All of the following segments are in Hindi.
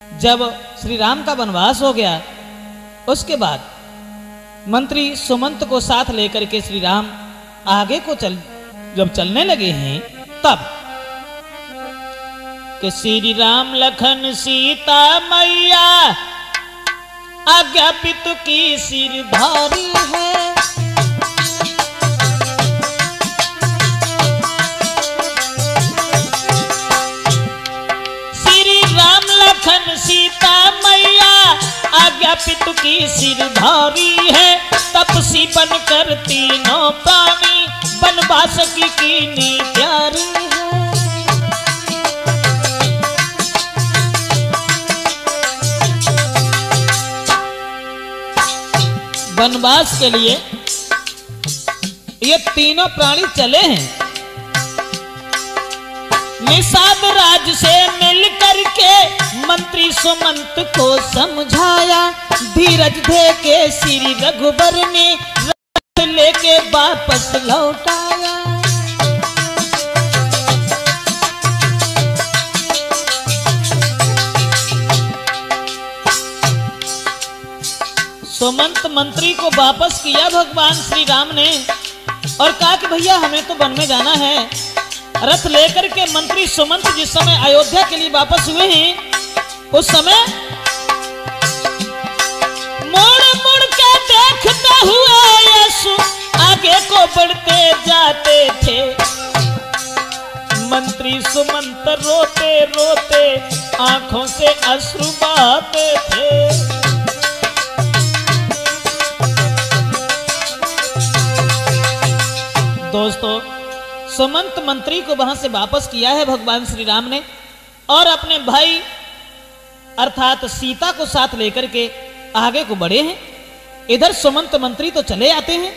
जब श्री राम का वनवास हो गया, उसके बाद मंत्री सुमंत को साथ लेकर के श्री राम आगे को जब चलने लगे हैं, तब कि श्री राम लखन सीता मैया आज्ञा पितु की सिरधारी है। श्री राम लखन सीता मैया आज्ञा पितु की सिरधारी है। तपसी बन कर तीनों प्राणी बनवास की कीनी प्यारी है। वनवास के लिए ये तीनों प्राणी चले हैं। निषाद राज से मिल करके मंत्री सुमंत को समझाया। धीरज दे के श्री रघुबर ने रथ लेके वापस लौटाया। सुमंत मंत्री को वापस किया भगवान श्री राम ने और कहा कि भैया हमें तो वन में जाना है। रथ लेकर के मंत्री सुमंत जिस समय अयोध्या के लिए वापस हुए हैं, उस समय मुड़ मुड़ के देखते हुए यीशु आगे को बढ़ते जाते थे। मंत्री सुमंत रोते रोते आंखों से अश्रु बहाते थे। दोस्तों, सुमंत मंत्री को वहां से वापस किया है भगवान श्री राम ने और अपने भाई अर्थात सीता को साथ लेकर के आगे को बढ़े हैं। इधर सुमंत मंत्री तो चले आते हैं।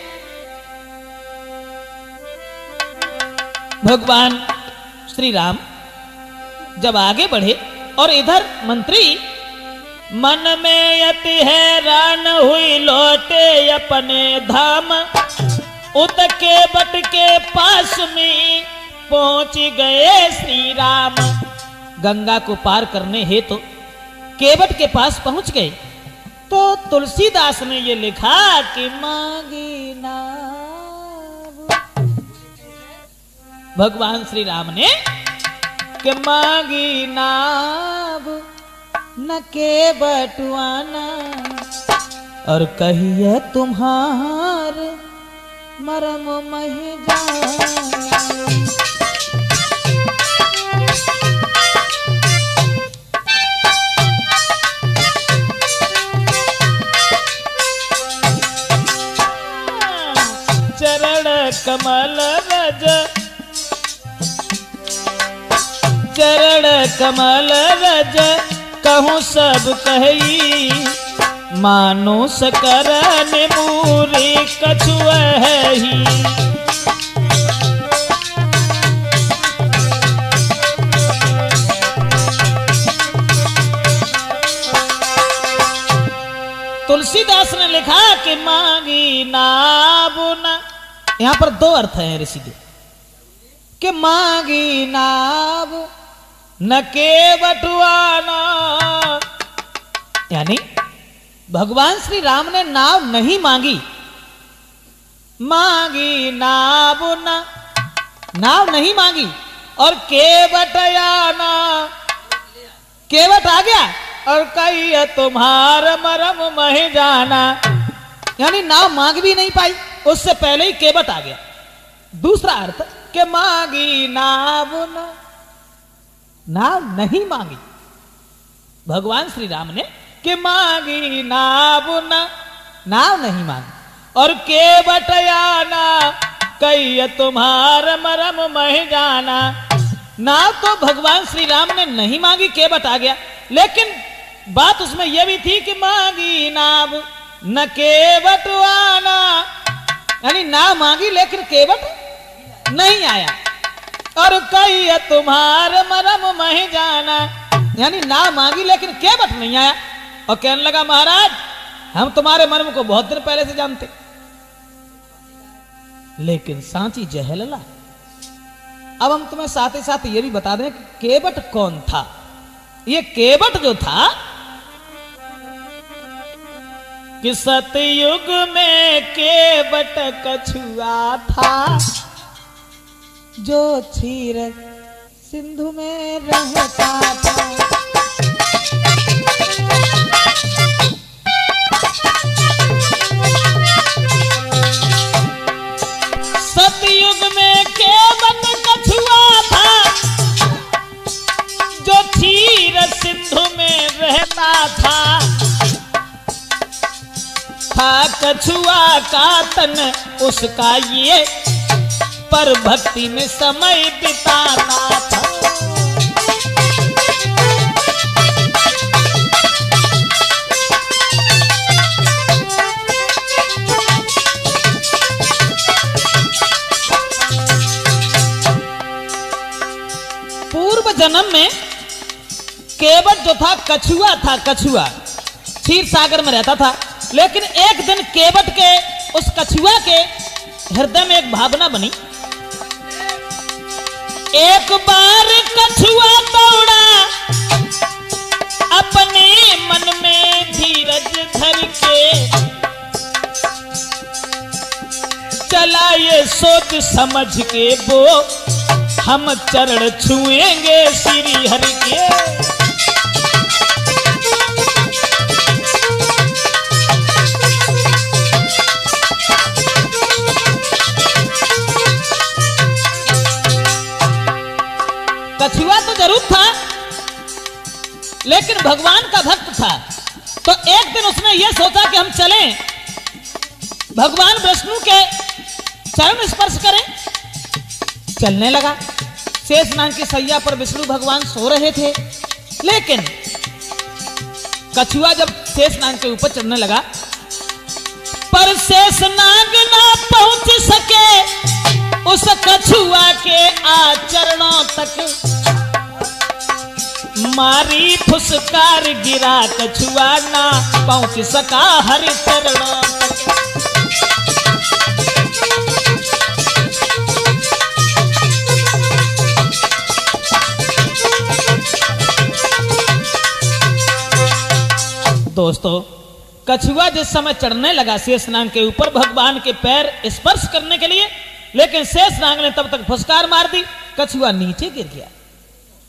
भगवान श्री राम जब आगे बढ़े और इधर मंत्री मन में अति हैरान हुई लौटे अपने धाम। उतके बट के पास में पहुंच गए श्री राम। गंगा को पार करने हेतु केवट के पास पहुंच गए तो तुलसीदास ने ये लिखा कि मांगी नाव। भगवान श्री राम ने कि मांगी नाव न केवटुआना और कहिए तुम्हार मरम मही चरण कमल रज चरण कमल रज कहूँ सब कही। मानुष करन मूरी कछुआ है ही। तुलसीदास ने लिखा कि मांगी नाव न, यहां पर दो अर्थ हैं ऋषि के, कि मांगी नाव न केवटुआना, यानी भगवान श्री राम ने नाव नहीं मांगी। मांगी नाव न, नाव नहीं मांगी और केवट आना, केवट आ गया और कही तुम्हार मरम मह जाना, यानी नाव मांग भी नहीं पाई, उससे पहले ही केवट आ गया। दूसरा अर्थ कि मांगी नाव न, नाव नहीं मांगी भगवान श्री राम ने कि मांगी नाव न, नाव नहीं मांगी और केवट आना कही तुम्हार मरम मह जाना। नाव तो भगवान श्री राम ने नहीं मांगी, केवट आ गया, लेकिन बात उसमें यह भी थी कि मांगी नाव न केवट आना, यानी नाव मांगी लेकिन केवट नहीं आया। और कही तुम्हार मरम मह जाना, यानी नाव मांगी लेकिन केवट नहीं आया और कहने लगा महाराज हम तुम्हारे मर्म को बहुत दिन पहले से जानते, लेकिन सांची जहलला। अब हम तुम्हें साथ ही साथ ये भी बता दें कि केवट कौन था। ये केवट जो था कि सतयुग में केवट कछुआ था, जो क्षीर सिंधु में रहता था। सतयुग में केवट कछुआ था, जो क्षीर सिंधु में रहता था। कछुआ का तन उसका ये, पर भक्ति में समय बिताता था। पूर्व जन्म में केवट जो था कछुआ था, कछुआ क्षीर सागर में रहता था। लेकिन एक दिन केवट के उस कछुआ के हृदय में एक भावना बनी। एक बार कछुआ दौड़ा अपने मन में धीरज धर के, चला ये सोच समझ के वो हम चरण छुएंगे श्री हरि के। कछुआ तो जरूर था, लेकिन भगवान का भक्त था। तो एक दिन उसने यह सोचा कि हम चलें, भगवान विष्णु के चरण स्पर्श करें। चलने लगा। शेषनाग की सैया पर विष्णु भगवान सो रहे थे, लेकिन कछुआ जब शेषनाग के ऊपर चढ़ने लगा, पर शेषनाग ना पहुंच सके उस कछुआ के आचरणों तक। मारी फुसकार गिरा कछुआ ना पहुंच सका हरि चरणों तक। दोस्तों, कछुआ जिस समय चढ़ने लगा शेषनाग के ऊपर भगवान के पैर स्पर्श करने के लिए, लेकिन शेषनाग ने तब तक फुसकार मार दी। कछुआ नीचे गिर गया,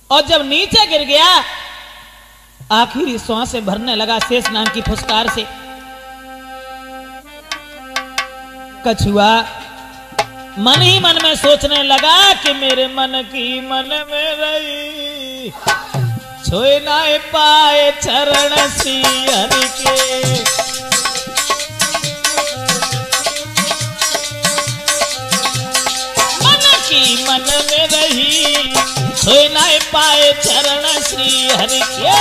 और जब नीचे गिर गया आखिरी सांसें भरने लगा शेषनाग की फुसकार से। कछुआ मन ही मन में सोचने लगा कि मेरे मन की मन में रही, छोए ना पाए चरण श्री हरि के। मन में रही, छोए ना पाए चरण श्री हरि के।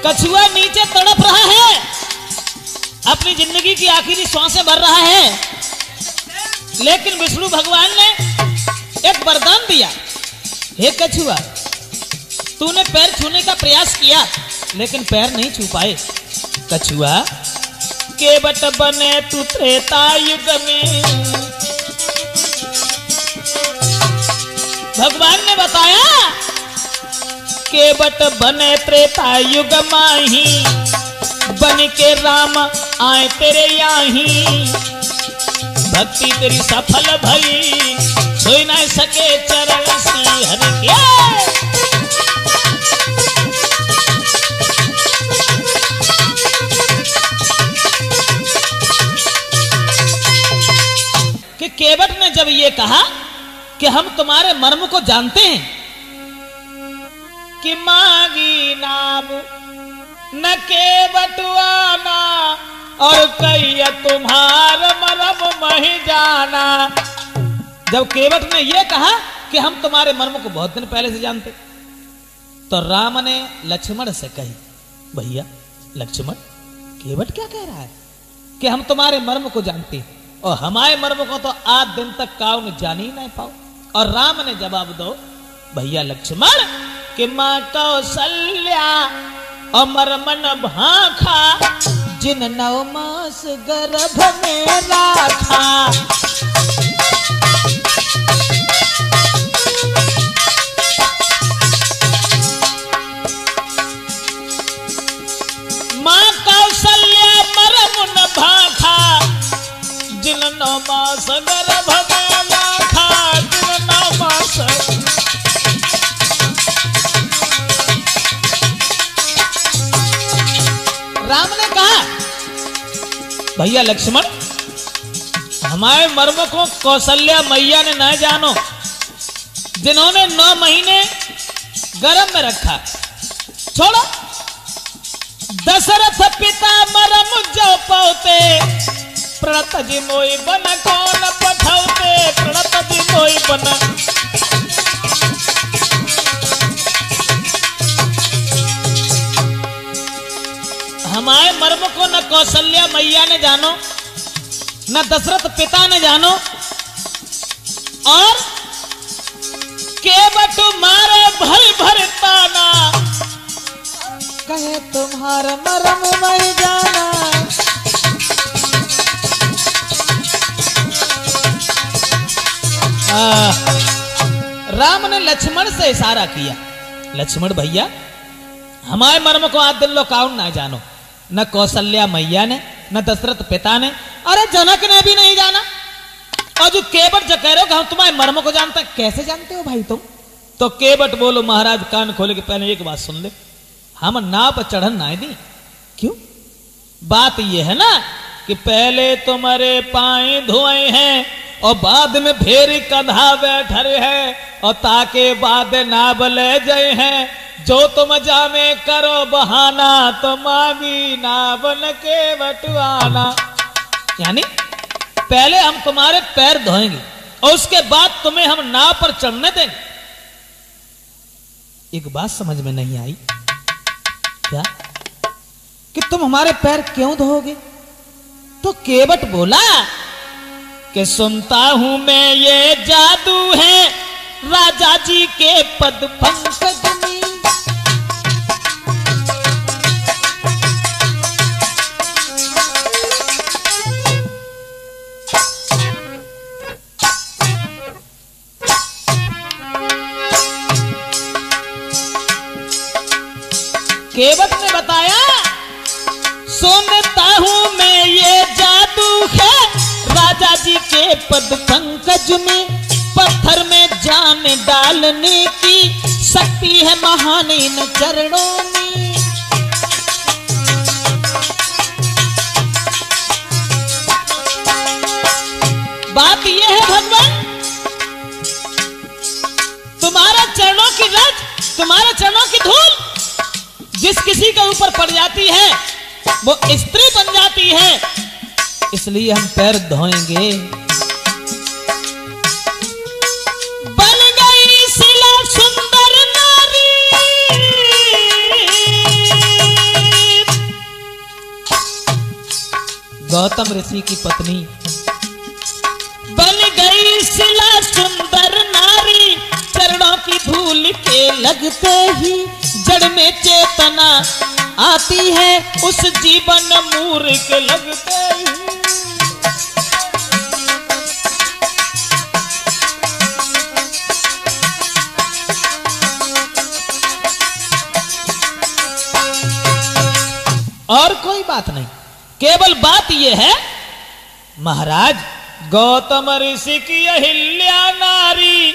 कछुआ नीचे तड़प रहा है, अपनी जिंदगी की आखिरी सांसें भर रहा है, लेकिन विष्णु भगवान ने एक वरदान दिया। हे कछुआ, तूने पैर छूने का प्रयास किया, लेकिन पैर नहीं छू पाए। कछुआ, केवट बने तू त्रेता युग में। भगवान ने बताया, केवट बने त्रेता युग माही, बन के राम आए तेरे याही। भक्ति तेरी सफल भई, छुई न सके चरण श्री हरि के। कि केवट ने जब ये कहा कि हम तुम्हारे मर्म को जानते हैं, कि मांगी नाम न केवटवाना, और कहिया तुम्हारा मर्म मही जाना। जब केवट ने यह कहा कि हम तुम्हारे मर्म को बहुत दिन पहले से जानते, तो राम ने लक्ष्मण से कही, भैया लक्ष्मण, केवट क्या कह रहा है कि हम तुम्हारे मर्म को जानते हैं, और हमारे मर्म को तो आज दिन तक काऊ ने जान ही नहीं पाओ। और राम ने जवाब दो, भैया लक्ष्मण, कि मां कौशल्या अमर मन भाखा, जिन 9 मास गर्भ में राखा। माँ कौशल्या मरम न भाखा, जिन 9 मास गर्भ में राखा, जिन 9 मास। राम ने कहा भैया लक्ष्मण, हमारे मर्म को कौशल्या मैया ने न जानो, जिन्होंने 9 महीने गर्भ में रखा। छोड़ो, दशरथ पिता मरम जो पौते, प्रणत जी मोई बन कौन पठौते, प्रणत जी मोई बन। हमारे मर्म को न कौशल्या मैया ने जानो, न दशरथ पिता ने जानो, और केवट मारे भर भर ताना, कहे तुम्हारा मरम मैं जाना। राम ने लक्ष्मण से इशारा किया, लक्ष्मण भैया हमारे मर्म को आज दिल लो काउन ना जानो, न कौशल्या मैया ने, न दशरथ पिता ने, अरे जनक ने भी नहीं जाना। और जो केवट जो कह रहे हो कि हम तुम्हारे मर्म को जानते हैं, कैसे जानते हो भाई तुम? तो केवट बोलो महाराज कान खोले के पहले एक बात सुन ले, हम नाव पर चढ़न ना दी। क्यों? बात यह है ना कि पहले तुम्हारे पाए धोए हैं और बाद में फेरी कधा बैठे हैं, और ताके बाद नाव ले जाए हैं। जो तुम जामे करो बहाना, तो मांगी नावन के बटवाना। यानी पहले हम तुम्हारे पैर धोएंगे और उसके बाद तुम्हें हम नाव पर चढ़ने देंगे। एक बात समझ में नहीं आई क्या कि तुम हमारे पैर क्यों धोगे? तो केवट बोला कि सुनता हूं मैं ये जादू है राजा जी के पद पंकज में। केवट ने बताया सुनता हूं मैं ये जादू है राजा जी के पद पंकज में। पत्थर में जान डालने की शक्ति है महान इन चरणों में। बात यह है भगवान, तुम्हारे चरणों की रज, तुम्हारे चरणों की धूल जिस किसी के ऊपर पड़ जाती है वो स्त्री बन जाती है, इसलिए हम पैर धोएंगे। बन गई शिला सुंदर नारी, गौतम ऋषि की पत्नी बन गई शिला सुंदर नारी। चरणों की धूल के लगते ही जड़ में चेतना आती है, उस जीवन मूर्ख लगते ही। और कोई बात नहीं, केवल बात यह है महाराज गौतम ऋषि की अहिल्या नारी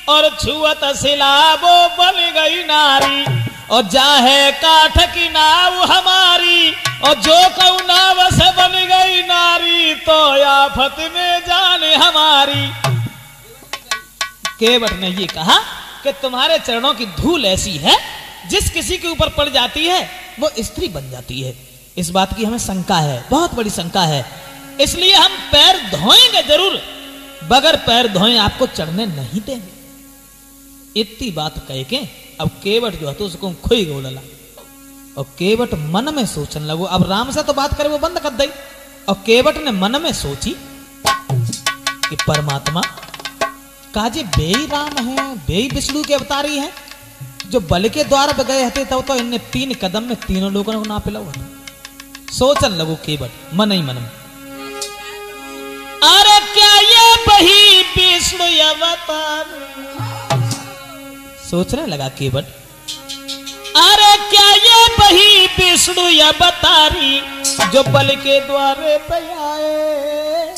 और छुअत शिला वो बन गई नारी। और जाहे काठ की नाव हमारी और जो कऊ नाव से बन गई नारी, तो आफत में जाने हमारी। केवट ने ये कहा कि तुम्हारे चरणों की धूल ऐसी है जिस किसी के ऊपर पड़ जाती है वो स्त्री बन जाती है। इस बात की हमें शंका है, बहुत बड़ी शंका है, इसलिए हम पैर धोएंगे जरूर, बगैर पैर धोए आपको चढ़ने नहीं देंगे। इतनी बात कह के अब केवट जो है तो उसको खोई गोलला, और केवट मन में सोचने लगो। अब राम से तो बात करे वो बंद कर दई, और केवट ने मन में सोची कि परमात्मा काजे बेई राम है, बेई विष्णु के अवतारी हैं, जो बल के द्वार पे गए हते तब तो इनने 3 कदम में तीनों लोगों को ना पिला हुआ था। सोचन लगो केवट मन ही मन में, अरे क्या ये वही विष्णु अवतार। सोचने लगा केवट, अरे क्या ये वही विष्णु अवतारी जो बल के द्वारे पे आए,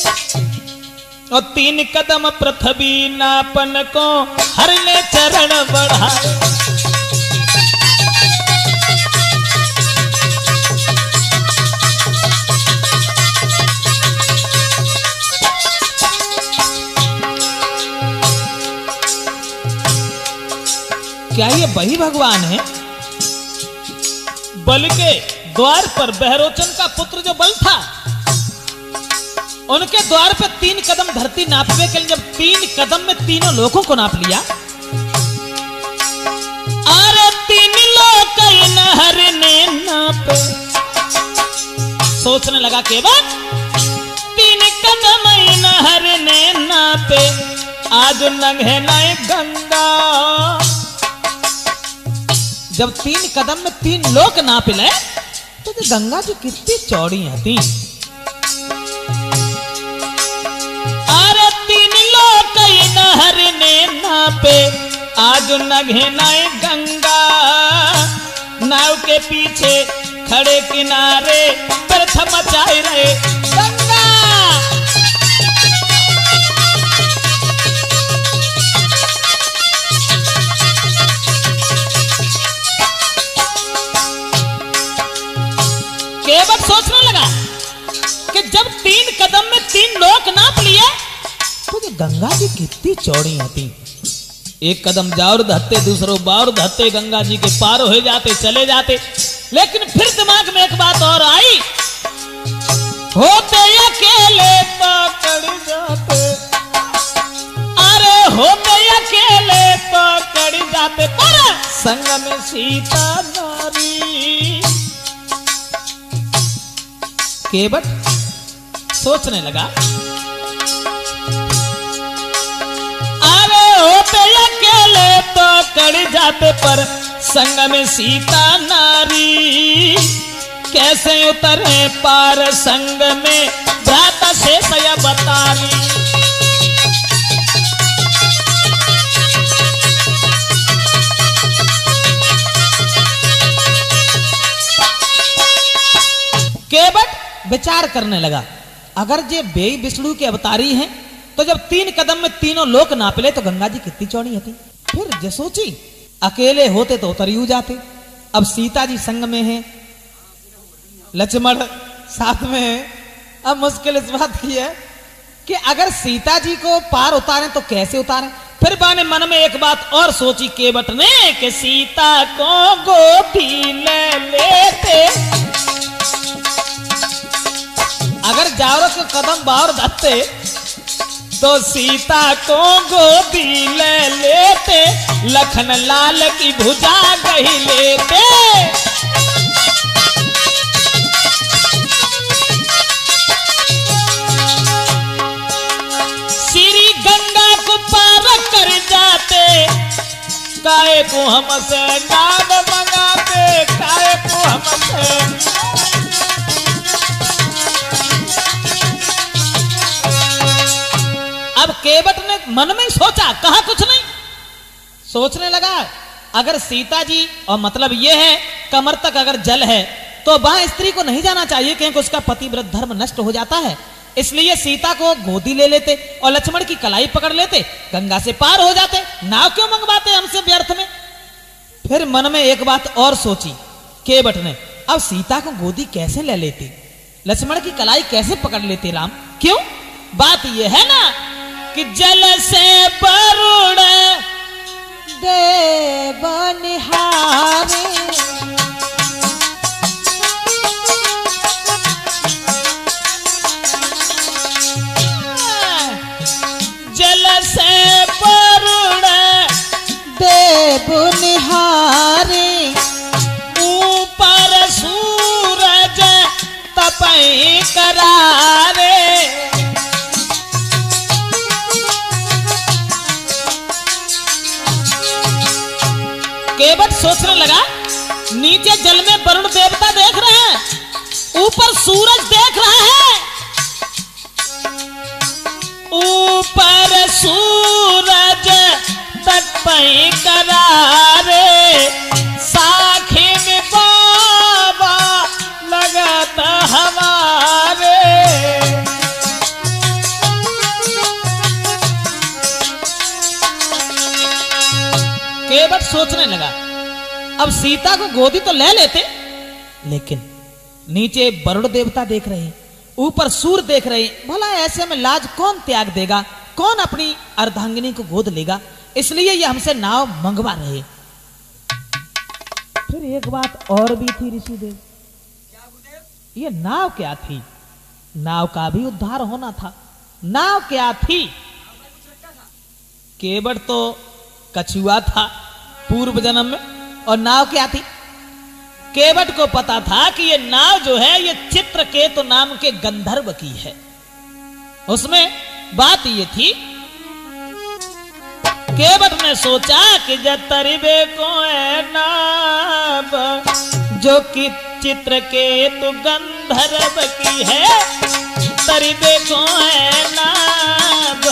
और 3 कदम पृथ्वी नापन को हर ले चरण बढ़ाए। क्या ये वही भगवान है? बल के द्वार पर बहरोचन का पुत्र जो बल था, उनके द्वार पे 3 कदम धरती नापने के लिए जब 3 कदम में तीनों लोगों को नाप लिया, अरे 3 लोग नहर ने नापे। सोचने लगा केवल 3 कदम नहर ने नापे, आज नंगे नए गंगा। जब 3 कदम में 3 लोग नाप ले तो गंगा जी कितनी चौड़ी थी। अरे 3 लोग नहर ने नापे, आज नघे नए गंगा। नाव के पीछे खड़े किनारे प्रथम मचाए रहे गंगा। केवट सोचने लगा कि जब 3 कदम में 3 लोग नाप लिए तो ये गंगा जी कितनी चौड़ी होती। 1 कदम जाओ धत्ते, दूसरो बार धत्ते गंगा जी के पार हो जाते, चले जाते। लेकिन फिर दिमाग में एक बात और आई, होते अकेले तो कड़ जाते, अरे होते अकेले तो कड़ जाते, पर संग में सीता नारी। केवट सोचने लगा, अरे होते अकेले तो कड़ जाते, पर संग में सीता नारी। कैसे उतरे पार संग में भ्राता से सया बतारी। केवट विचार करने लगा, अगर ये बेई विष्णु के अवतारी हैं तो जब 3 कदम में तीनों लोक नापले तो गंगा जी कितनी चौड़ी होती। फिर जो सोची, अकेले होते तो उतरियू जाते, अब सीता जी संग में है, लक्ष्मण साथ में है। अब मुश्किल इस बात की है कि अगर सीता जी को पार उतारें तो कैसे उतारें। फिर बाने मन में एक बात और सोची केवट ने कि सीता को गोदी ले लेते, अगर जाओ के कदम बाहर धत्ते तो सीता को गोदी ले लेते, लखन लाल की भुजा गही लेते। श्री गंगा को पार कर जाते, काहे को हमसे नाम मंगाते, काहे को हमसे। अब केवट ने मन में सोचा, कहा कुछ नहीं, सोचने लगा अगर सीता जी, और मतलब यह है कमर तक अगर जल है तो वह स्त्री को नहीं जाना चाहिए क्योंकि उसका पतिव्रत धर्म नष्ट हो जाता है। इसलिए सीता को गोदी ले लेते और लक्ष्मण की कलाई पकड़ लेते, गंगा से पार हो जाते। नाव क्यों मंगवाते हमसे व्यर्थ में। फिर मन में एक बात और सोची केवट ने, अब सीता को गोदी कैसे ले लेते, लक्ष्मण की कलाई कैसे पकड़ लेते राम। क्यों, बात यह है ना कि जल से वरुण देव निहारे, जल से वरुण देव निहारे, ऊपर सूरज तपई करारे। केवट सोचने लगा, नीचे जल में वरुण देवता देख रहे हैं, ऊपर सूरज देख रहा है, ऊपर सूरज तट पे करारे, साखी में बाबा लगत हमारे। केवट सोचने लगा, अब सीता को गोदी तो ले लेते, लेकिन नीचे वरुण देवता देख रहे हैं, ऊपर सूर्य देख रहे हैं, भला ऐसे में लाज कौन त्याग देगा, कौन अपनी अर्धांगिनी को गोद लेगा, इसलिए ये हमसे नाव मंगवा रहे। फिर एक बात और भी थी ऋषिदेव, ये नाव क्या थी? नाव का भी उद्धार होना था। नाव क्या थी? केवट तो कछुआ था पूर्व जन्म में, और नाव क्या थी? केवट को पता था कि ये नाव जो है ये चित्रकेतु नाम के गंधर्व की है। उसमें बात ये थी, केवट ने सोचा कि जतरिबे को है नाव जो कि चित्रकेतु गंधर्व की है, तरिबे को है नाव।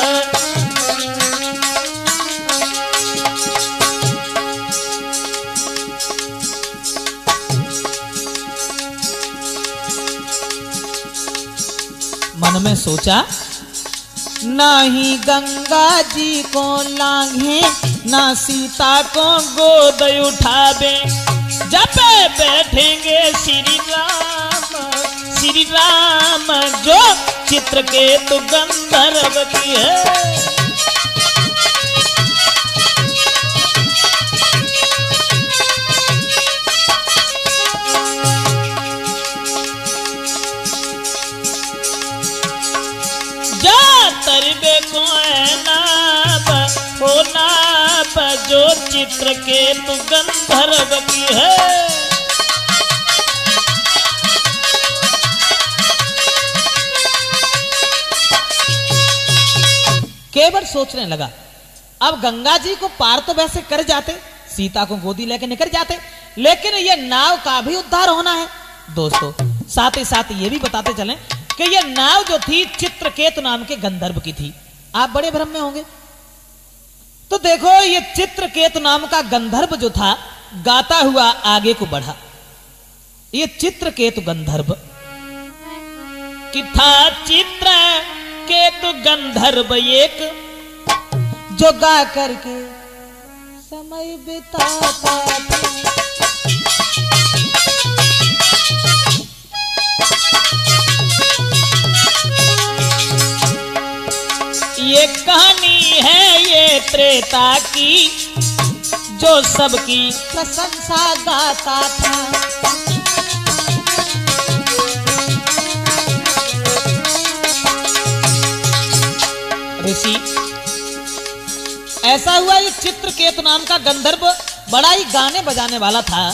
मन में सोचा, ना ही गंगा जी को लांघे, ना सीता को गोद उठावे, जब बैठेंगे श्री राम जो चित्रकेतु गंधर्व की है। तरिबे को नाव हो नाव जो चित्रकेतु गंधर्व की है। केवट सोचने लगा, अब गंगा जी को पार तो वैसे कर जाते, सीता को गोदी लेकर निकल जाते, लेकिन ये नाव का भी उद्धार होना है। दोस्तों साथ ही साथ ये भी बताते चलें कि ये नाव जो थी चित्रकेतु नाम के गंधर्व की थी। आप बड़े भ्रम में होंगे, तो देखो ये चित्रकेतु नाम का गंधर्व जो था गाता हुआ आगे को बढ़ा। ये चित्रकेतु गंधर्व कि था चित्रकेतु गंधर्व एक जो गा करके समय बिताता था। ये कहानी है ये त्रेता की जो सबकी प्रशंसा गाता था। ऋषि ऐसा हुआ, ये चित्रकेतु नाम का गंधर्व बड़ा ही गाने बजाने वाला था,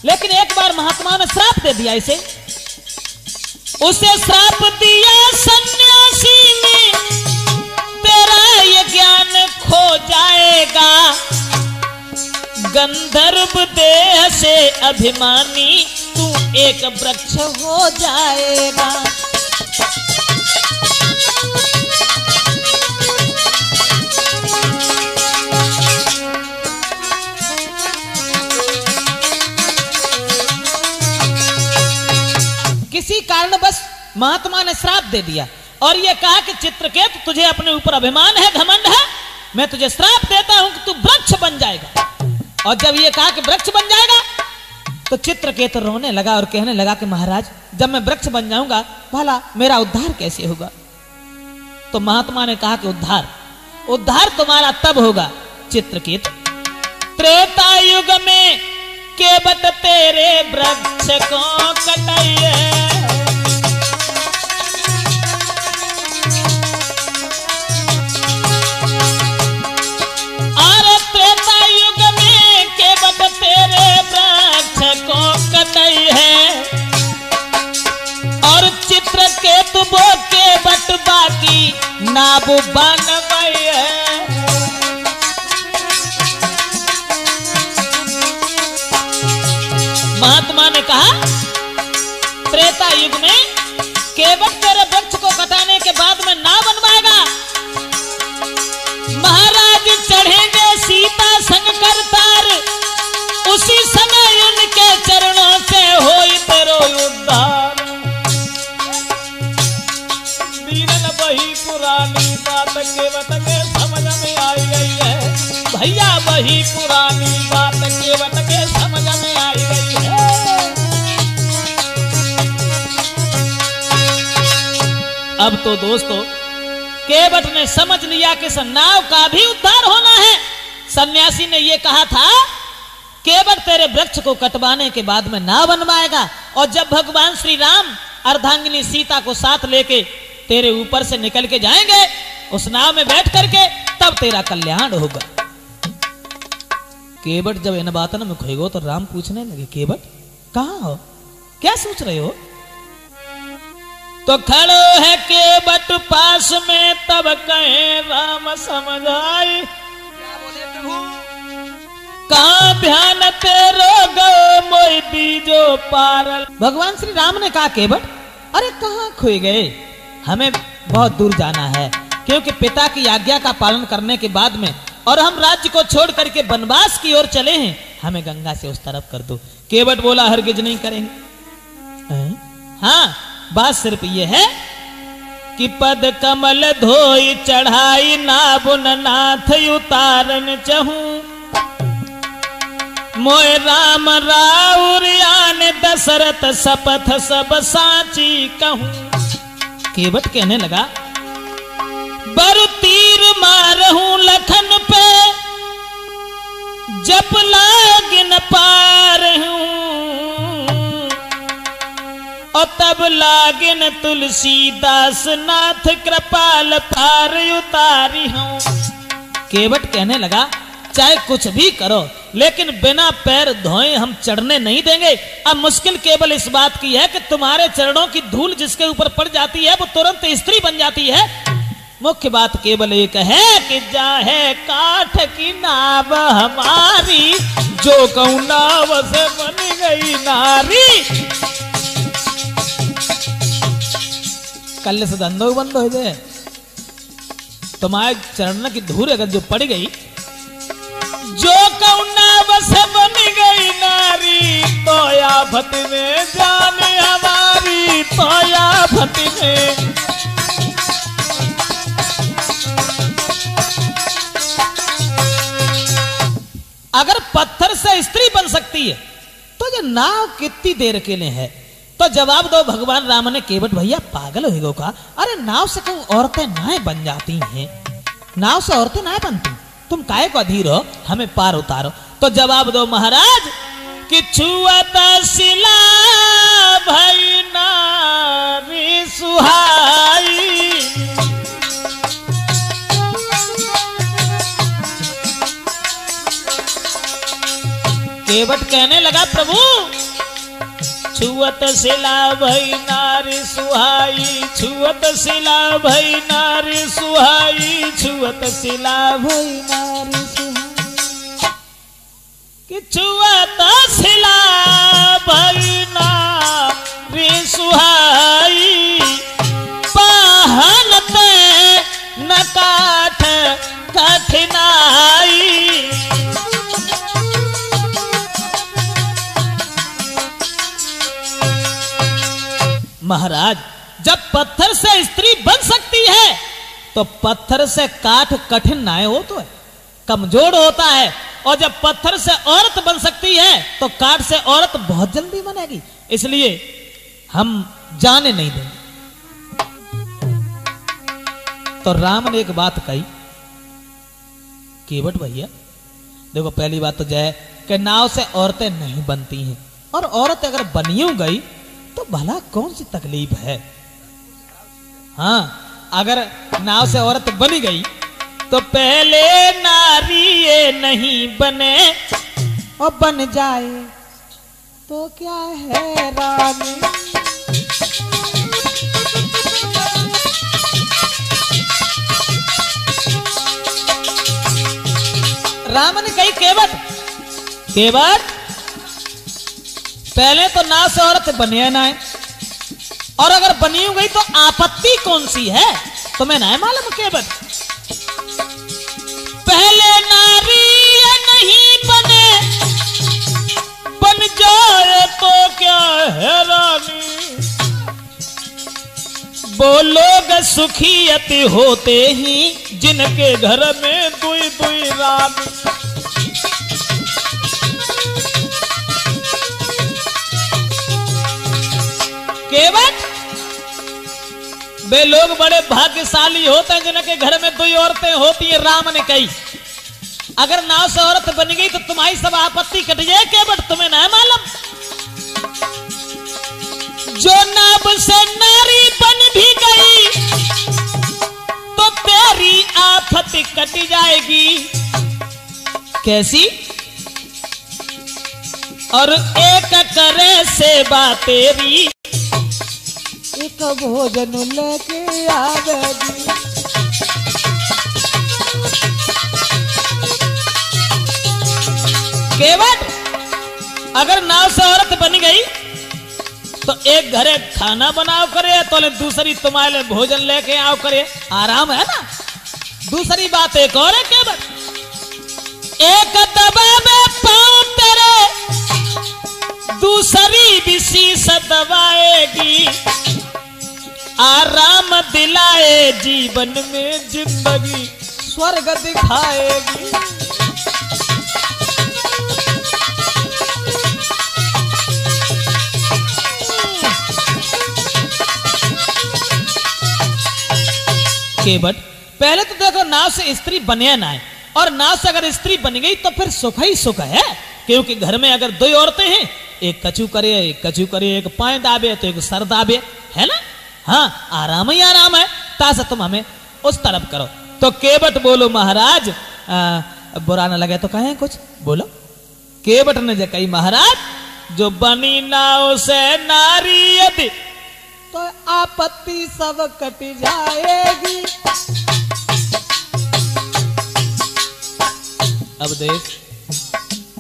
लेकिन एक बार महात्मा ने श्राप दे दिया इसे। उसे श्राप दिया सन्यासी ने, तेरा ये ज्ञान खो जाएगा, गंधर्व देह से अभिमानी तू एक वृक्ष हो जाएगा। किसी कारणवश महात्मा ने श्राप दे दिया और ये कहा कि चित्रकेतु तुझे अपने ऊपर अभिमान है, घमंड है, मैं तुझे श्राप देता हूं कि तू वृक्ष बन जाएगा। और जब ये कहा कि वृक्ष बन जाएगा तो चित्रकेतु रोने लगा और कहने लगा कि महाराज जब मैं वृक्ष बन जाऊंगा भला मेरा उद्धार कैसे होगा। तो महात्मा ने कहा कि उद्धार तुम्हारा तब होगा चित्रकेतु, त्रेता युग में केवट तेरे वृक्ष को कटाइए। अरे त्रेता युग में केवट तेरे वृक्ष को कटाई है और चित्रकेतु वो केवट बाकी नाबू बन गई है। महात्मा ने कहा त्रेता युग में केवट तेरे वृक्ष को कटाने के बाद में नाव बनवाएगा। महाराज चढ़ेंगे सीता संग कर तार, उसी समय उनके चरणों से होई तेरो उद्धार। बीरन वही पुरानी बात केवट के समझ में आई गई है, भैया वही पुरानी बात केवट के समझ में आई गई है। अब तो दोस्तों केवट ने समझ लिया कि नाव का भी उद्धार होना है। सन्यासी ने यह कहा था केवट तेरे वृक्ष को कटवाने के बाद में नाव बनवाएगा, और जब भगवान श्री राम अर्धांगिनी सीता को साथ लेके तेरे ऊपर से निकल के जाएंगे उस नाव में बैठ करके, तब तेरा कल्याण होगा। केवट जब इन बातों में खोएगो तो राम पूछने लगे, केवट कहां हो, क्या सोच रहे हो? तो खड़ो है केवट पास में, तब कहे राम समझ आई, कहां ध्यान तेरो गो मोई दीजो पारल। भगवान श्री राम ने कहा, केवट अरे कहां खोए गए, हमें बहुत दूर जाना है, क्योंकि पिता की आज्ञा का पालन करने के बाद में और हम राज्य को छोड़ करके वनवास की ओर चले हैं, हमें गंगा से उस तरफ कर दो। केवट बोला, हरगिज नहीं करेंगे। हाँ, बात सिर्फ ये है कि पद कमल धोई चढ़ाई नाबुन नाथ उतारन चहूं, मोय राम राउरियान दशरथ शपथ सब साची कहूं। केवट कहने लगा, बर तीर मारहूं लखन पे, जप लागिन पार हूं, और तब लागिन तुलसीदास नाथ कृपाल पार उतारी हूं। केवट कहने लगा, चाहे कुछ भी करो लेकिन बिना पैर धोए हम चढ़ने नहीं देंगे। अब मुश्किल केवल इस बात की है कि तुम्हारे चरणों की धूल जिसके ऊपर पड़ जाती है वो तुरंत स्त्री बन जाती है। मुख्य बात केवल एक है कि चाहे काठ की नाव हमारी, जो कहूं नाव से बन गई नारी। कल से धंधो बंद हो जाए, तुम्हारे चरण की धूल अगर जो पड़ गई, जो कहूं नाव से बन गई नारी, तो आफत में जाने हमारी, तो आफत में। अगर पत्थर से स्त्री बन सकती है तो जो नाव कितनी देर के लिए है? तो जवाब दो भगवान राम ने, केवट भैया पागल हो गए का, अरे नाव से क्यों औरतें नाय बन जाती हैं, नाव से औरतें नाय बनती, तुम काहे को अधीर हो, हमें पार उतारो। तो जवाब दो महाराज कि छुअत शिला भई नारी सुहाई। केवट कहने लगा, प्रभु छुअत शिला भई नारी सुहाई, छुअत शिला भई नारी सुहाई, छुअत शिला भई नारी सुहाई, कि छुअत शिला भई नारी सुहाई, पहनते न काठ कठिनाई। महाराज जब पत्थर से स्त्री बन सकती है तो पत्थर से काठ कठिन ना हो तो है, कमजोर होता है, और जब पत्थर से औरत बन सकती है तो काठ से औरत बहुत जल्दी बनेगी, इसलिए हम जाने नहीं देंगे। तो राम ने एक बात कही, केवट भैया देखो पहली बात तो जय कि नाव से औरतें नहीं बनती हैं, और औरत अगर बनियो गई तो भला कौन सी तकलीफ है। हाँ, अगर नाव से औरत बनी गई तो पहले नारी ये नहीं बने, और बन जाए तो क्या है रानी। राम ने कही, केवट केवट पहले तो नाव से औरत बने ना है, और अगर बनी हो गई तो आपत्ति कौन सी है तुम्हें ना मालूम केवट? पहले नारी नहीं बने, बन जाए तो क्या हैरानी। वो लोग सुखी अति होते ही जिनके घर में दुई दुई रानी। केवट वे लोग बड़े भाग्यशाली होते हैं जिनके घर में दुई औरतें होती है। राम ने कही अगर नाव से औरत बन गई तो तुम्हारी सब आपत्ति कट जाए। केवट तुम्हें ना मालूम, जो नाव से नारी बन भी गई तो तेरी आफत कट जाएगी। कैसी? और एक करे सेवा तेरी, एक भोजन लेके आवेगी। केवट अगर नाव से औरत बन गई तो एक घरे खाना बनाओ करे तो दूसरी तुम्हारे भोजन लेके आओ करे, आराम है ना। दूसरी बात एक और है केवट, एक दबावे पाँव तेरे, दूसरी विशेष दबाएगी। आराम दिलाए जीवन में जिंदगी स्वर्ग दिखाएगी। केवट पहले तो देखो नाव से स्त्री बने ना है, और नाव से अगर स्त्री बन गई तो फिर सुख ही सुख है। क्योंकि घर में अगर दो औरतें हैं, एक कचू करे एक पाए दाबे तो एक सर दाबे, है ना। हाँ आराम ही आराम है। तासा तुम हमें उस तरफ करो। तो केवट बोलो महाराज बुरा न लगे तो कहें कुछ बोलो। केवट ने जो कही महाराज जो बनी नाव से नारी यदि तो आपत्ति सब कट जाएगी। अब देख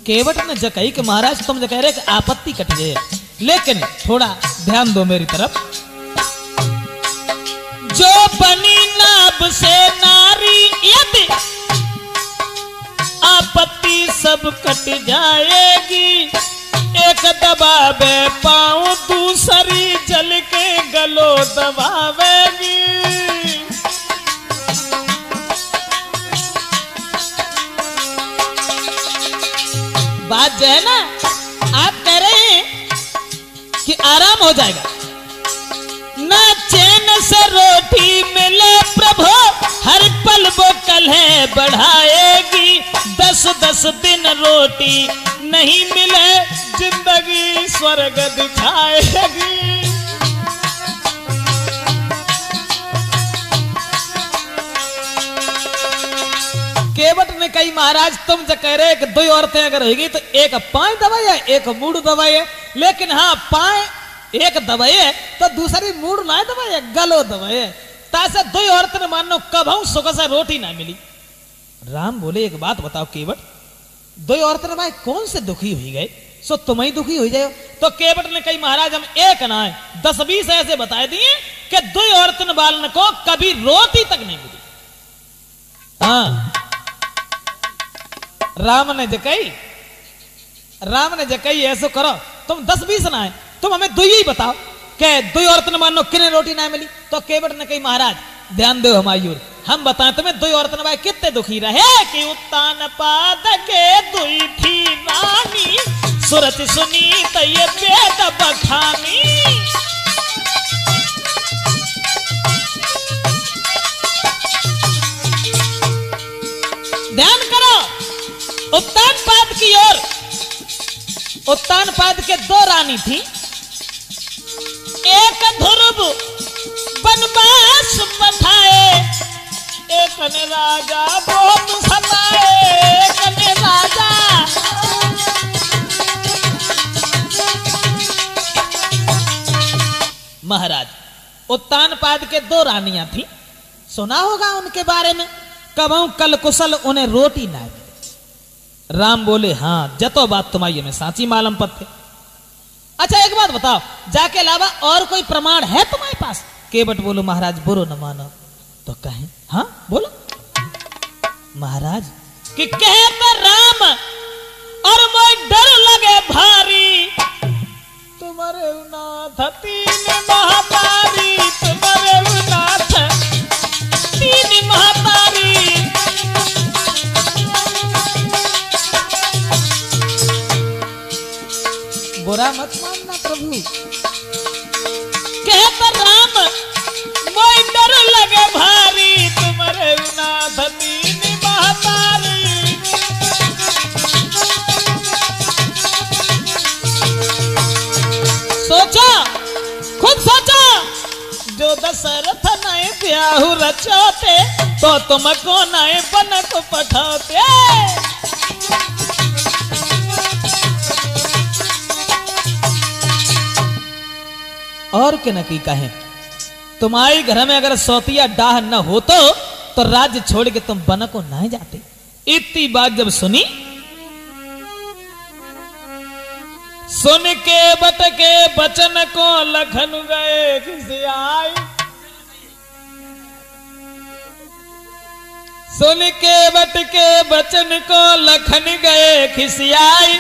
केवट ने जो कही कि महाराज तुम जो कह रहे कि आपत्ति कट जाए, लेकिन थोड़ा ध्यान दो मेरी तरफ। जो बनी नाव से नारी यदि आपत्ति सब कट जाएगी। एक दबावे पाँव दूसरी जल के गलो दबावेगी। बात जो है ना, आप कह रहे हैं कि आराम हो जाएगा ना, चैन से रोटी मिले प्रभु हर पल वो कलह बढ़ाएगी। 10-10 दिन रोटी नहीं मिले जिंदगी स्वर्ग दिखाएगी। केवट ने कही महाराज तुम जो कह रहे कि दो औरतें अगर होगी तो एक पाए दबाई है एक मूड दबाई है, लेकिन हाँ पाए एक दबाई है तो दूसरी मूड ना दबाई है, गलो दबाई है। तासे दो औरतें ने मानो कभाऊ सुख से रोटी ना मिली। राम बोले एक बात बताओ केवट, दो औरतें भाई कौन से दुखी हुई गए, सो तुम ही दुखी हो जाओ। तो केवट ने कही महाराज हम एक ना है 10-20 ऐसे बता दिए कि दो औरतन बालन को कभी रोटी तक नहीं मिली। हाँ राम ने जकई ऐसे करो तुम 10-20 ना है, तुम हमें दो ही बताओ कि दो औरतन मानो किन्हें रोटी ना मिली। तो केवट ने कही महाराज ध्यान दो हमारी ओर, हम बताएं तुम्हें दो औरतन भाई कितने दुखी रहे कि उत्तान पाद के दुई थी रानी, सुरत सुनी तय वेद बखानी। ध्यान करो उत्तान पाद की ओर, उत्तान पाद के दो रानी थी, एक ध्रुव बनवास पठाए, एक ने राजा बहुत सताए, एक ने राजा महाराज। उत्तान पाद के दो रानियां थी, सुना होगा उनके बारे में, कबहू कल कुशल उन्हें रोटी ना मिली। राम बोले हाँ जतो बात तुम्हारी में सांची मालूम पत्ते। अच्छा एक बात बताओ, जाके अलावा और कोई प्रमाण है तुम्हारे पास? केवट बोलो महाराज बुरो न मानो। तो कहे हाँ बोलो महाराज कि कहे तो राम और मोय डर लगे भारी, तुम्हारे नाथ तीन महातारी, तुम्हारे नाथ तीन महातारी। बुरा मत मानना प्रभु। कहता राम मोय डर लगे भारी, तुम्हारे नाथ तीन महातारी। सोचा खुद सोचा, जो दशरथ नए ब्याहु रचोते, तो तुमको नए बन को पठाते। और के न की कहें, तुम्हारे घर में अगर सौतिया डाह न हो तो राज्य छोड़ के तुम बन को नहीं जाते। इतनी बात जब सुनी, सुन के बट के बचन को लखन गए खिसियाई, सुन के बट के बचन को लखन गए खिसियाई।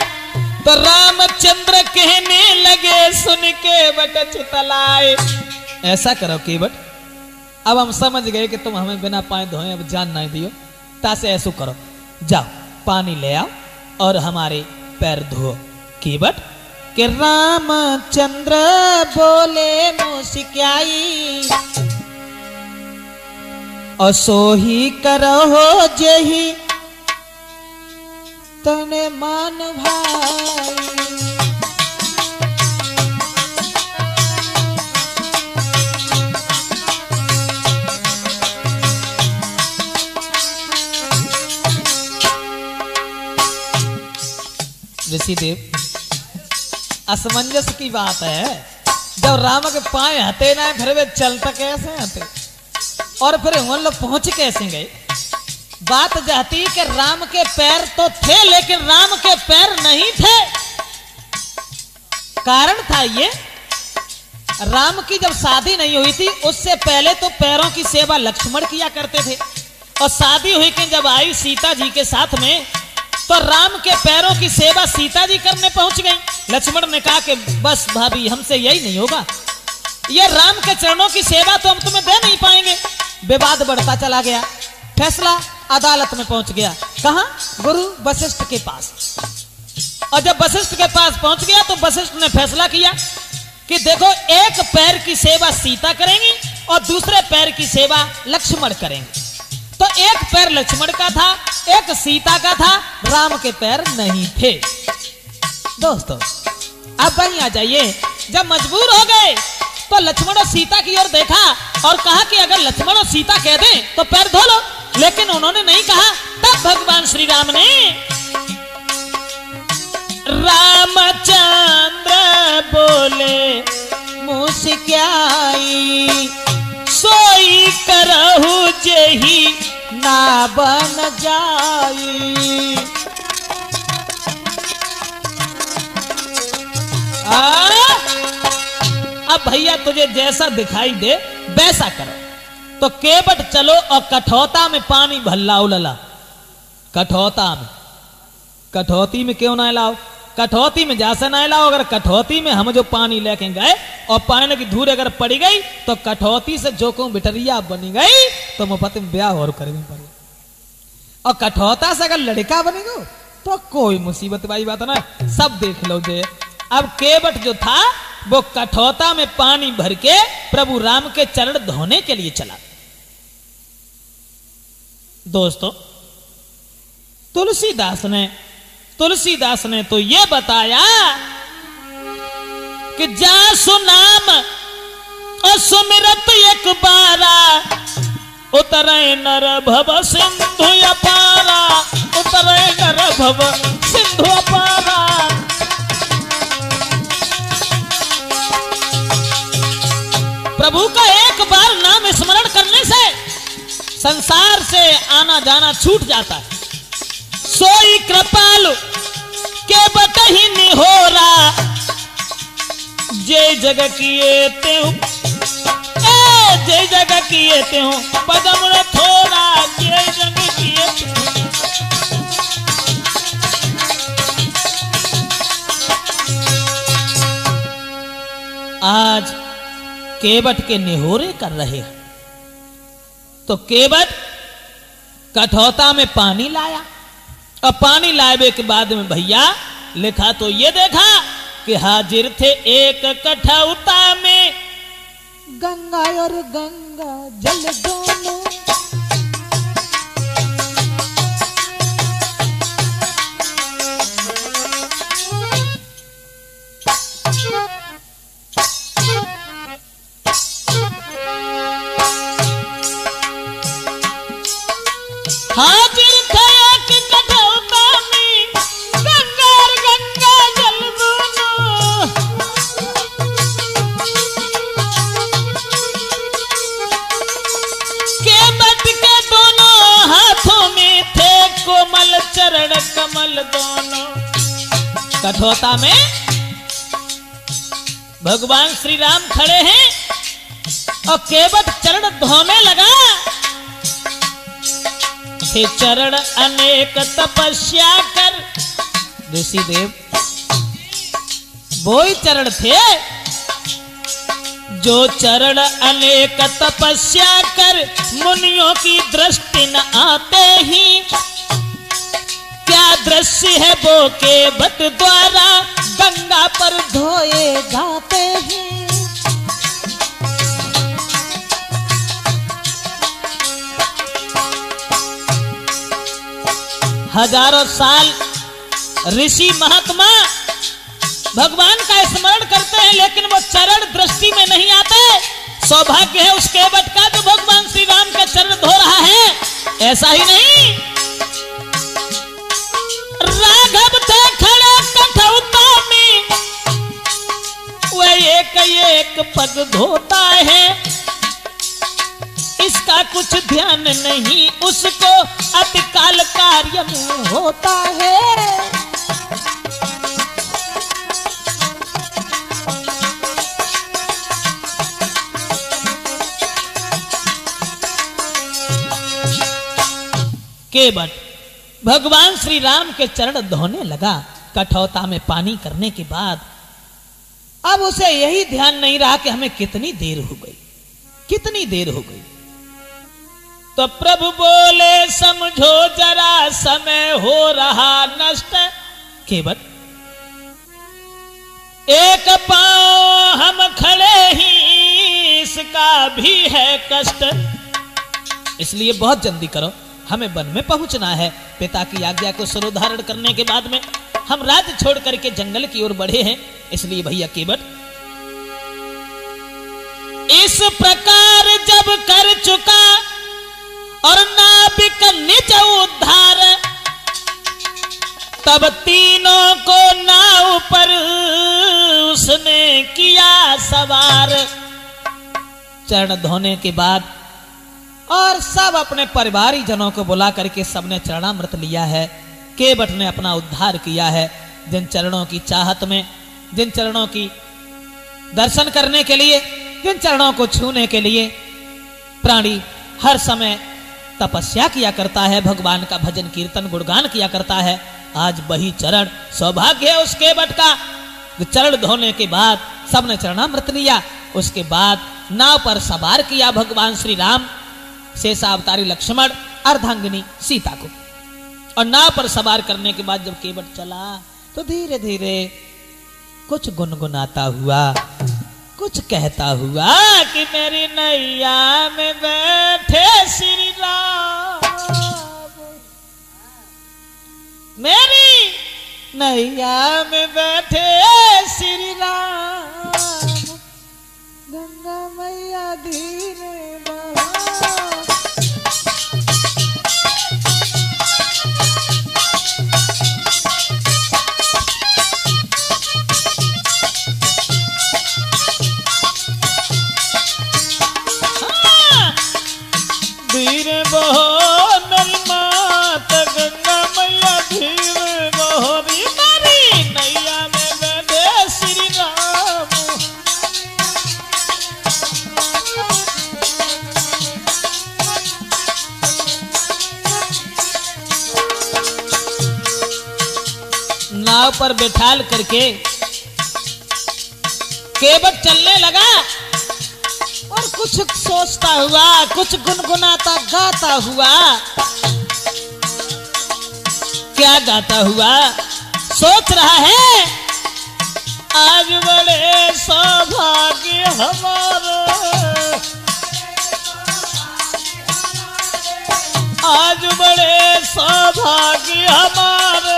तो रामचंद्र कहने लगे सुन के बट चितलाए। ऐसा करो केवट, अब हम समझ गए कि तुम हमें बिना पाए धोए अब जान नहीं दियो, तासे ऐसा करो, जाओ पानी ले आओ और हमारे पैर धो। केवट के रामचंद्र बोले मुस्काई, और सोही करो जेही तने मान भाई। ऋषिदेव असमंजस की बात है, जब राम के पाए हते ना फिर वे चलता कैसे हते, और फिर हम लोग पहुंच कैसे गए? बात जाती कि राम के पैर तो थे लेकिन राम के पैर नहीं थे। कारण था ये, राम की जब शादी नहीं हुई थी उससे पहले तो पैरों की सेवा लक्ष्मण किया करते थे, और शादी हुई कि जब आई सीता जी के साथ में तो राम के पैरों की सेवा सीता जी करने पहुंच गई। लक्ष्मण ने कहा कि बस भाभी हमसे यही नहीं होगा, ये राम के चरणों की सेवा तो हम तुम्हें दे नहीं पाएंगे। विवाद बढ़ता चला गया, फैसला अदालत में पहुंच गया। कहां? गुरु वशिष्ठ के पास। और जब वशिष्ठ के पास पहुंच गया तो वशिष्ठ ने फैसला किया कि देखो एक पैर की सेवा सीता करेंगी और दूसरे पैर की सेवा लक्ष्मण करेंगे। तो एक पैर लक्ष्मण का था, एक सीता का था, राम के पैर नहीं थे। दोस्तों अब वहीं आ जाइए, जब मजबूर हो गए तो लक्ष्मण और सीता की ओर देखा और कहा कि अगर लक्ष्मण और सीता कह दें तो पैर धो लो, लेकिन उन्होंने नहीं कहा। तब भगवान श्री राम ने रामचंद्र बोले मुस्काई, सोई करहु जेही ना बन जाई। अब भैया तुझे जैसा दिखाई दे वैसा करो। तो केवट चलो और कठौता में पानी भल्लाओ लला। कठौता में, कठौती में क्यों ना लाओ? कठौती में जैसा ना लाओ। अगर कठौती में हम जो पानी लेके गए और पानी की धूल अगर पड़ी गई तो कठौती से जो को बिटरिया बनी गई तो मुफ्त में ब्याह और करनी पड़ी। और कठौता से अगर लड़का बनेगा तो कोई मुसीबत वाली बात ना, सब देख लो जे। अब केवट जो था वो कठौता में पानी भर के प्रभु राम के चरण धोने के लिए चला। दोस्तों तुलसीदास ने तो ये बताया कि जासु नाम और सुमिरत एक बारा, उतरे नर भव सिंधु अपारा, उतरे नर भव सिंधु अपारा। प्रभु का एक बार नाम स्मरण करने से संसार से आना जाना छूट जाता है। सोई कृपालु के बतही निहोरा, जय जग किए त्यों जय जग किए त्यों पदम थोड़ा जय जग किए आज केवट के निहोरे कर रहे हैं तो केवट कठौता में पानी लाया और पानी लाए के बाद में भैया लिखा तो ये देखा कि हाजिर थे एक कठौता में गंगा और गंगा जल दोनों। हाजिर थे एक कठौता में गंगा और गंगा जल दोनों। केवट के दोनों हाथों में थे कोमल चरण कमल दोनों। कठौता में भगवान श्री राम खड़े हैं और केवट चरण धोने लगा। थे चरण अनेक तपस्या कर ऋषि देव वो ही चरण थे जो चरण अनेक तपस्या कर मुनियों की दृष्टि न आते ही। क्या दृश्य है वो केवट द्वारा गंगा पर धोए जाते ही। हजारों साल ऋषि महात्मा भगवान का स्मरण करते हैं लेकिन वो चरण दृष्टि में नहीं आते। सौभाग्य है उस केवट का जो भगवान श्री राम के चरण धो रहा है। ऐसा ही नहीं राघव थे खड़े कठौता में वह एक पग धोता है। इसका कुछ ध्यान नहीं उसको अतिकाल कार्य में होता है। केवट भगवान श्री राम के चरण धोने लगा कठौता में पानी करने के बाद। अब उसे यही ध्यान नहीं रहा कि हमें कितनी देर हो गई, कितनी देर हो गई। तो प्रभु बोले समझो जरा समय हो रहा नष्ट। केवट एक पांव हम खड़े ही इसका भी है कष्ट। इसलिए बहुत जल्दी करो हमें वन में पहुंचना है। पिता की आज्ञा को सरोधारण करने के बाद में हम राज्य छोड़ करके जंगल की ओर बढ़े हैं। इसलिए भैया केवट इस प्रकार जब कर चुका और नाविक निज उद्धार तब तीनों को नाव पर उसने किया सवार। चरण धोने के बाद और सब अपने परिवारी जनों को बुला करके सबने चरणामृत लिया है। केवट ने अपना उद्धार किया है। जिन चरणों की चाहत में, जिन चरणों की दर्शन करने के लिए, जिन चरणों को छूने के लिए प्राणी हर समय तपस्या किया करता है, भगवान का भजन कीर्तन गुणगान किया करता है, आज वही चरण सौभाग्य है उस केवट का। चरण धोने के बाद सबने चरणामृत लिया। उसके बाद नाव पर सवार किया भगवान श्री राम, शेषावतारी लक्ष्मण, अर्धांगिनी सीता को। और नाव पर सवार करने के बाद जब केवट चला तो धीरे धीरे कुछ गुनगुनाता हुआ, कुछ कहता हुआ कि मेरी नैया में बैठे श्री राम, मेरी नैया में बैठे श्री राम, गंगा मैया धीरे धीरे बहो मेरी मात गंगा मैया धीरे बहो री मेरी नैया में बैठे श्री राम। नाव पर बैठाल करके केवट चलने लगा और कुछ सोचता हुआ, कुछ गुनगुनाता गाता हुआ, क्या गाता हुआ सोच रहा है, आज बड़े सौभाग्य हमारे, आज बड़े सौभाग्य हमारे,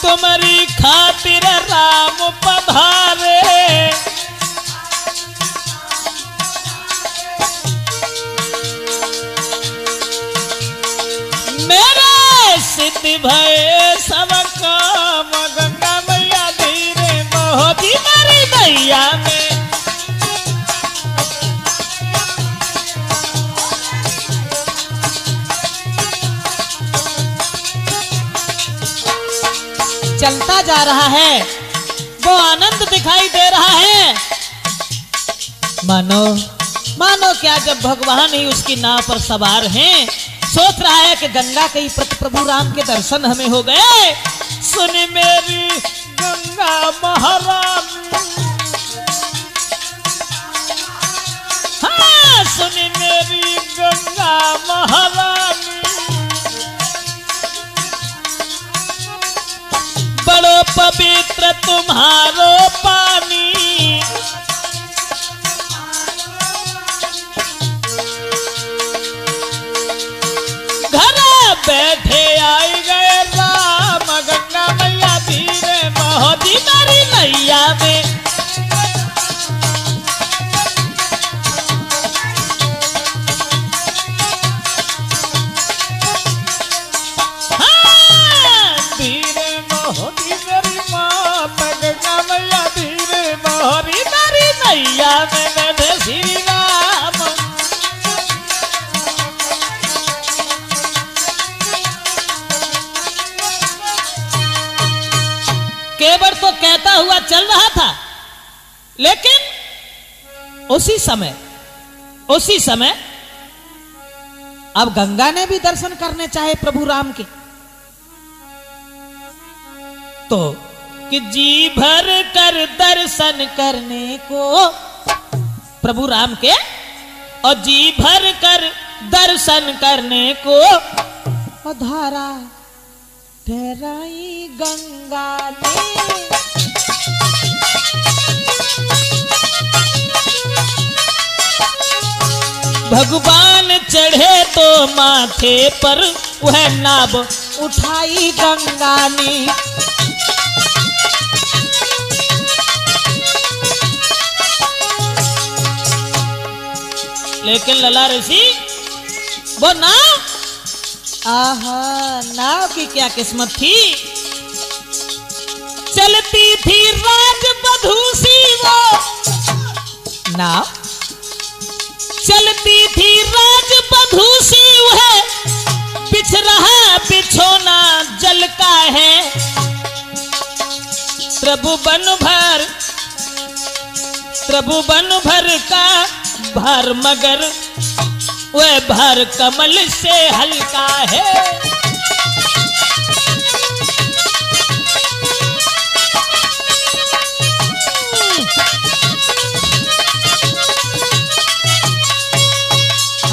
तुम्हारी खातिर राम पधारे, मेरे सिद्धि भय सब काम, गंगा मैया धीरे मोदी मेरी नैया में, चलता जा रहा है, वो आनंद दिखाई दे रहा है, मानो क्या जब भगवान ही उसकी नाव पर सवार हैं, सोच रहा है कि गंगा के प्रभु राम के दर्शन हमें हो गए। सुन मेरी गंगा महारानी, हाँ सुन मेरी गंगा महारानी, बड़ो पवित्र तुम्हारो पानी, घर बैठे आई गए राम, गंगा मैया धीरे मोदी मेरी नैया में, नैया में बैठे श्री राम। केवट तो कहता हुआ चल रहा था, लेकिन उसी समय अब गंगा ने भी दर्शन करने चाहे प्रभु राम के, तो कि जी भर कर दर्शन करने को प्रभु राम के, और जी भर कर दर्शन करने को धारा ठहराई गंगा ने, भगवान चढ़े तो माथे पर वह नाव उठाई गंगा ने, लेकिन लला ऋषि वो नाव, आहा नाव की क्या किस्मत थी, चलती थी राजबधू सी वो नाव, चलती थी राजबधू सी वह, बिछ रहा बिछोना जल का है, प्रभु बन भर का भार, मगर वह भार कमल से हल्का है,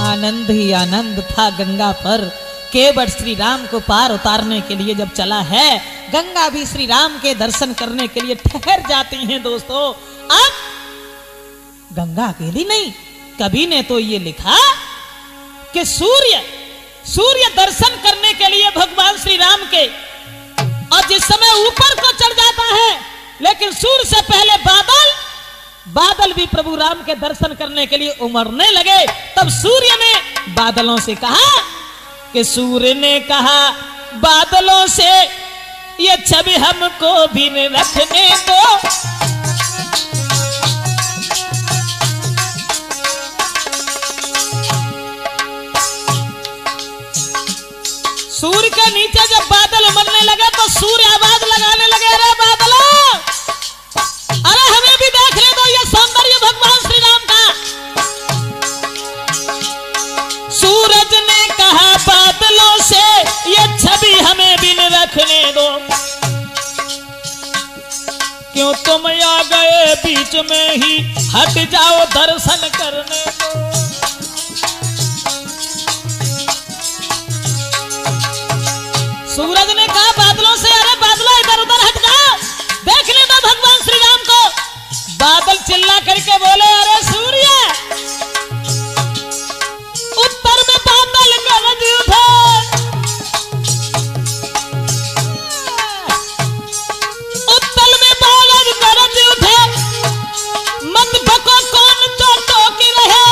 आनंद ही आनंद था गंगा पर। केवट श्री राम को पार उतारने के लिए जब चला है, गंगा भी श्री राम के दर्शन करने के लिए ठहर जाती हैं दोस्तों। अब गंगा अकेली नहीं, कवि ने तो ये लिखा कि सूर्य दर्शन करने के लिए भगवान श्री राम के, और जिस समय ऊपर को चढ़ जाता है, लेकिन सूर्य से पहले बादल भी प्रभु राम के दर्शन करने के लिए उमड़ने लगे। तब सूर्य ने बादलों से कहा कि सूर्य ने कहा बादलों से, ये छवि हमको भी रखने दो, सूर्य के नीचे जब बादल उमड़ने लगे तो सूर्य आवाज लगाने लगे, अरे बादलों, अरे हमें भी देख ले दो ये सौंदर्य भगवान श्री राम का। सूरज ने कहा बादल क्यों तुम आ गए बीच में ही, हट जाओ दर्शन करने को। सूरज ने कहा बादलों से, अरे बादलों इधर उधर हट जाओ, देखने दो भगवान श्री राम को। बादल चिल्ला करके बोले, अरे सूर्य, उत्तर में बादल गरज उठे, उत्तर में बादल गरज उठे, मत भको कौन तो टोकी रहे।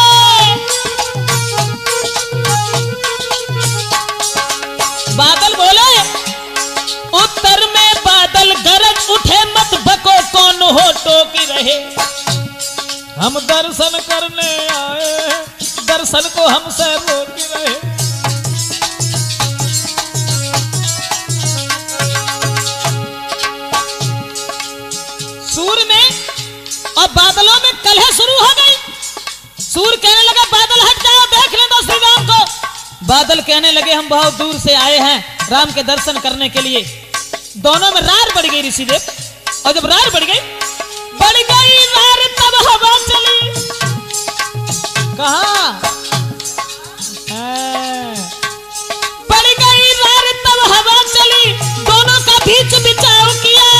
बादल बोले, उत्तर में बादल गरज उठे, मत भको कौन हो टोकी रहे। हम दर्शन करने आए हैं, दर्शन को हमसे रोकी रहे। सूर्य में और बादलों में कलह शुरू हो गई। सूर्य कहने लगा बादल हट जाओ, देख ले दो श्री राम को। बादल कहने लगे हम बहुत दूर से आए हैं राम के दर्शन करने के लिए। दोनों में रार बढ़ गई ऋषिदेव, और जब रार बढ़ गई रार, तब हवा चली। कहा बढ़ गई रार, तब हवा चली, दोनों का बीच बिचाव किया।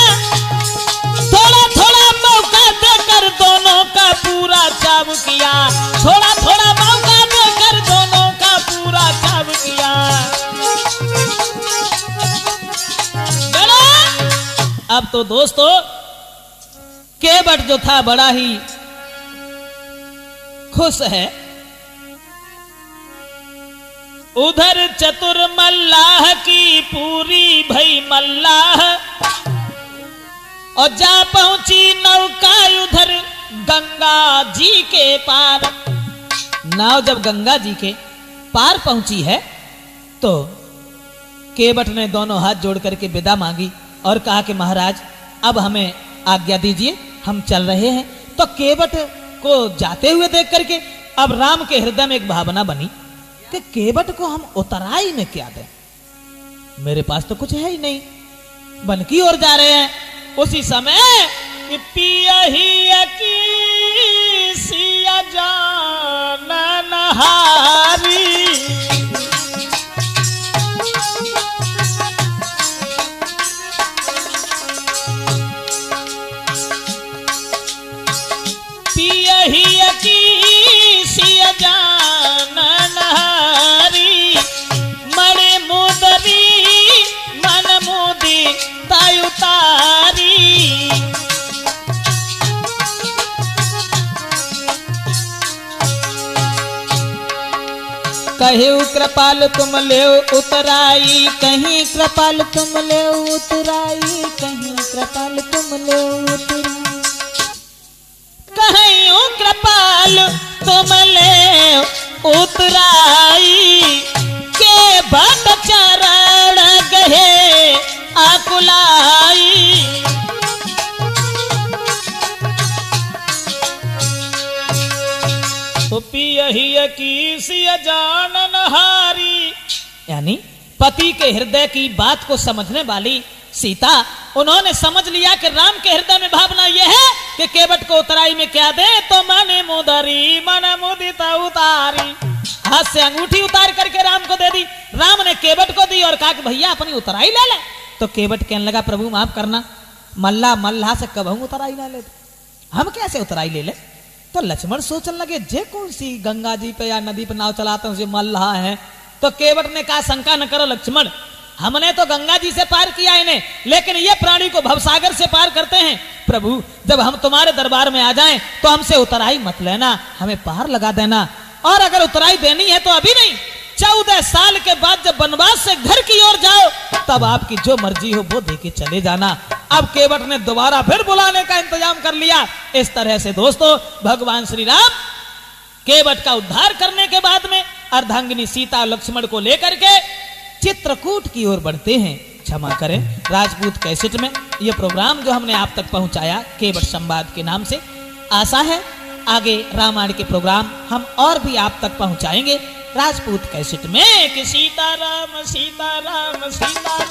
थोड़ा थोड़ा मौका देकर दोनों का पूरा चाव किया, थोड़ा थोड़ा मौका देकर दोनों का पूरा चाव किया। अब तो दोस्तों केवट जो था बड़ा ही खुश है। उधर चतुर मल्लाह की पूरी भई मल्लाह, और जा पहुंची नौका उधर गंगा जी के पार। नाव जब गंगा जी के पार पहुंची है तो केवट ने दोनों हाथ जोड़ करके विदा मांगी और कहा कि महाराज अब हमें आज्ञा दीजिए, हम चल रहे हैं। तो केवट को जाते हुए देख करके अब राम के हृदय में एक भावना बनी कि केवट को हम उतराई में क्या दें, मेरे पास तो कुछ है ही नहीं, वन की ओर जा रहे हैं। उसी समय पियही की सिया जानन हारी, पियही की सिया जानन हारी, मणि मुदरी मन मुदी तायुतारी। कहीं कृपाल तुम ले उतराई, कहीं कृपाल तुम ले उतराई, कहीं कृपाल तुम ले उतराई, कहीं कृपाल तुम ले उतराई। के बट चरण गहे आकुलाई, तो पियही की सिया जानन हारी, यानी पति के हृदय की बात को समझने वाली सीता, उन्होंने समझ लिया कि राम के हृदय में भावना यह है कि केवट को उतराई में क्या दे, तो मन मुदरी मन मुदिता उतारी, हाथ से अंगूठी उतार करके राम को दे दी। राम ने केवट को दी और कहा कि भैया अपनी उतराई ले ले। तो केवट कहने लगा प्रभु माफ करना, मल्ला मल्लाह से कब हम उतराई ना ले, हम कैसे उतराई ले ले। तो लक्ष्मण सोचने लगे जे कौन सी गंगा जी पे या नदी पे नाव चलाते हैं मल्लाह है। तो केवट ने कहा शंका न करो लक्ष्मण, हमने तो गंगा जी से पार किया इन्हें, लेकिन ये प्राणी को भवसागर से पार करते हैं। प्रभु जब हम तुम्हारे दरबार में आ जाएं तो हमसे उतराई मत लेना, हमें पार लगा देना, और अगर उतराई देनी है तो अभी नहीं, 14 साल के बाद जब वनवास से घर की ओर जाओ तब आपकी जो मर्जी हो वो देके चले जाना। अब केवट ने दोबारा फिर बुलाने का इंतजाम कर लिया। इस तरह से दोस्तों भगवान श्री राम केवट का उद्धार करने के बाद में अर्धांगिनी सीता लक्ष्मण को लेकर के चित्रकूट की ओर बढ़ते हैं। क्षमा करें, राजपूत कैसेट में यह प्रोग्राम जो हमने आप तक पहुंचाया केवट संवाद के नाम से, आशा है आगे रामायण के प्रोग्राम हम और भी आप तक पहुंचाएंगे राजपूत कैसेट में कि सीताराम सीताराम सीताराम।